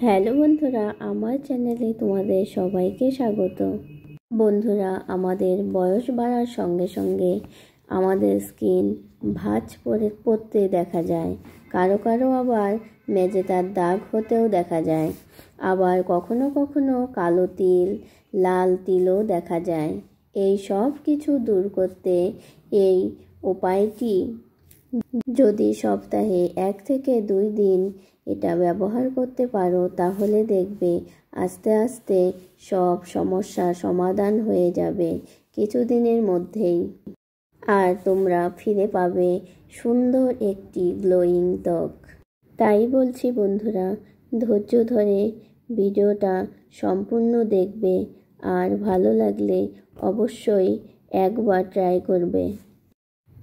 Hello বন্ধুরা, আমার চ্যানেলে তোমাদের সবাইকে স্বাগত। বন্ধুরা, আমাদের বয়স বাড়ার সঙ্গে সঙ্গে আমাদের স্কিন ভাঁজ পড়তে দেখা যায়। কারো কারো আবার মেজেতার দাগ হতেও দেখা যায়। আবার কখনো কখনো কালো তিল, লাল তিলও দেখা যায়। এই সব কিছু দূর করতে এই উপায়টি যদি সপ্তাহে 1 থেকে 2 দিন এটা ব্যবহার করতে পারো, তাহলে দেখবে আস্তে আস্তে সব সমস্যার সমাধান হয়ে যাবে কিছুদিনের মধ্যেই। আর তোমরা ফিরে পাবে সুন্দর একটি গ্লোয়িং ত্বক। তাই বলছি বন্ধুরা, ধৈর্য ধরে ভিডিওটা সম্পূর্ণ দেখবে, আর ভালো লাগলে অবশ্যই একবার ট্রাই করবে।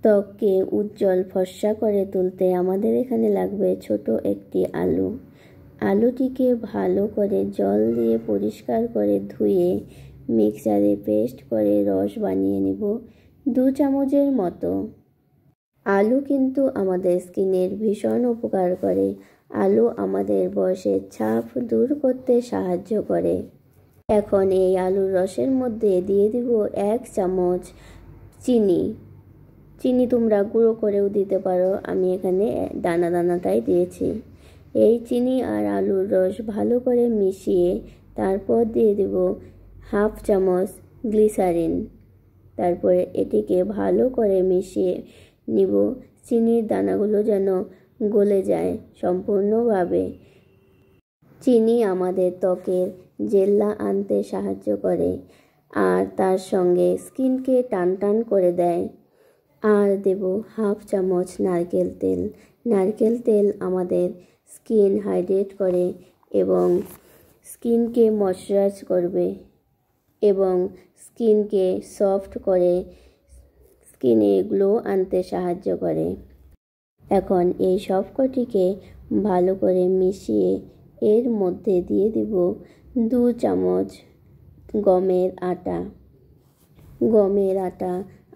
ত্বককে উজ্জ্বল ফর্সা করে তুলতে আমাদের এখানে লাগবে ছোট একটি আলু। আলুটিকে ভালো করে জল দিয়ে পরিষ্কার করে ধুয়ে মিক্সারে পেস্ট করে রস বানিয়ে নেব 2 চামচের মতো। আলু কিন্তু আমাদের স্কিনের ভীষণ উপকার করে। আলু আমাদের বয়সের ছাপ দূর করতে সাহায্য করে। এখন এই আলুর রসের মধ্যে দিয়ে দিব 1 চামচ চিনি। চিনি তোমরা গুঁড়ো করেও দিতে পারো, আমি এখানে দানা দানাটাই দিয়েছি। এই চিনি আর আলুর রস ভালো করে মিশিয়ে তারপর দিয়ে দেব 1/2 চামচ গ্লিসারিন। তারপরে এটিকে ভালো করে মিশিয়ে নিব। চিনির দানাগুলো যেন গলে যায় সম্পূর্ণভাবে। চিনি আমাদের ত্বকের জেল্লা আনতে সাহায্য করে, আর তার সঙ্গে স্কিনকে টান টান করে দেয়। আর দেব 1/2 চামচ নারকেল তেল। নারকেল তেল আমাদের স্কিন হাইড্রেট করে এবং স্কিনকে ময়শ্চারাইজ করবে এবং স্কিনকে সফট করে, স্কিনে গ্লো আনতে সাহায্য করে। এখন এই সবকটিকে ভালো করে মিশিয়ে এর মধ্যে দিয়ে দিব 2 চামচ গমের আটা। গমের আটা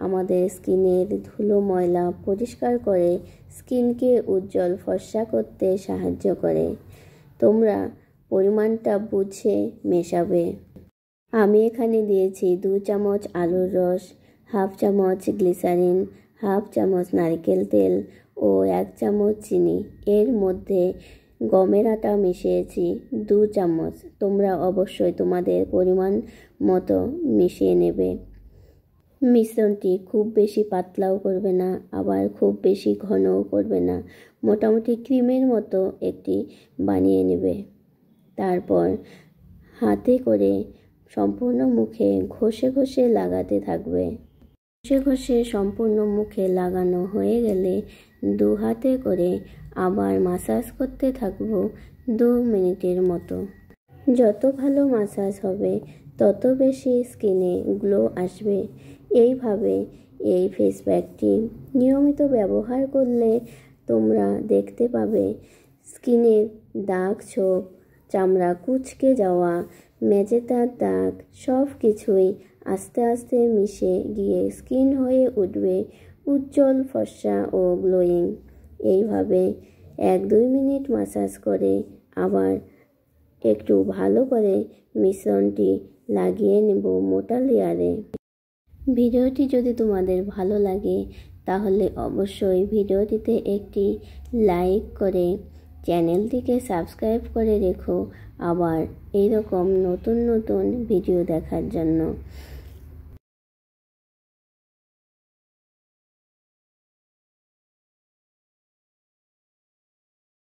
আমাদের স্কিনের ধুলো ময়লা পরিষ্কার করে স্কিনকে উজ্জ্বল ফর্সা করতে সাহায্য করে। তোমরা পরিমাণটা বুঝে মেশাবে। আমি এখানে দিয়েছি 2 চামচ আলুর রস, 1/2 চামচ গ্লিসারিন, 1/2 চামচ নারকেল তেল ও 1 চামচ চিনি। এর মধ্যে গমের আটা মিশিয়েছি 2 চামচ। তোমরা অবশ্যই তোমাদের পরিমাণ মতো মিশিয়ে নেবে। মিশ্রণটি খুব বেশি পাতলাও করবে না, আবার খুব বেশি ঘনও করবে না, মোটামুটি ক্রিমের মতো একটি বানিয়ে নেবে। তারপর হাতে করে সম্পূর্ণ মুখে ঘষে ঘষে লাগাতে থাকবে। ঘষে ঘষে সম্পূর্ণ মুখে লাগানো হয়ে গেলে 2 হাতে করে আবার মাসাজ করতে থাকবো 2 মিনিটের মতো। যত ভালো মাসাজ হবে তত বেশি স্কিনে গ্লো আসবে। এইভাবে এই ফেস প্যাকটি নিয়মিত ব্যবহার করলে তোমরা দেখতে পাবে স্কিনের দাগ ছোপ, চামড়া কুঁচকে যাওয়া, মেজেতার দাগ সব কিছুই আস্তে আস্তে মিশে গিয়ে স্কিন হয়ে উঠবে উজ্জ্বল ফর্সা ও গ্লোয়িং। এইভাবে 1-2 মিনিট মাসাজ করে আবার একটু ভালো করে মিশ্রণটি লাগিয়ে নেব মোটা লেয়ারে। ভিডিওটি যদি তোমাদের ভালো লাগে তাহলে অবশ্যই ভিডিওটিতে একটি লাইক করে চ্যানেলটিকে সাবস্ক্রাইব করে রেখো, আবার এইরকম নতুন নতুন ভিডিও দেখার জন্য।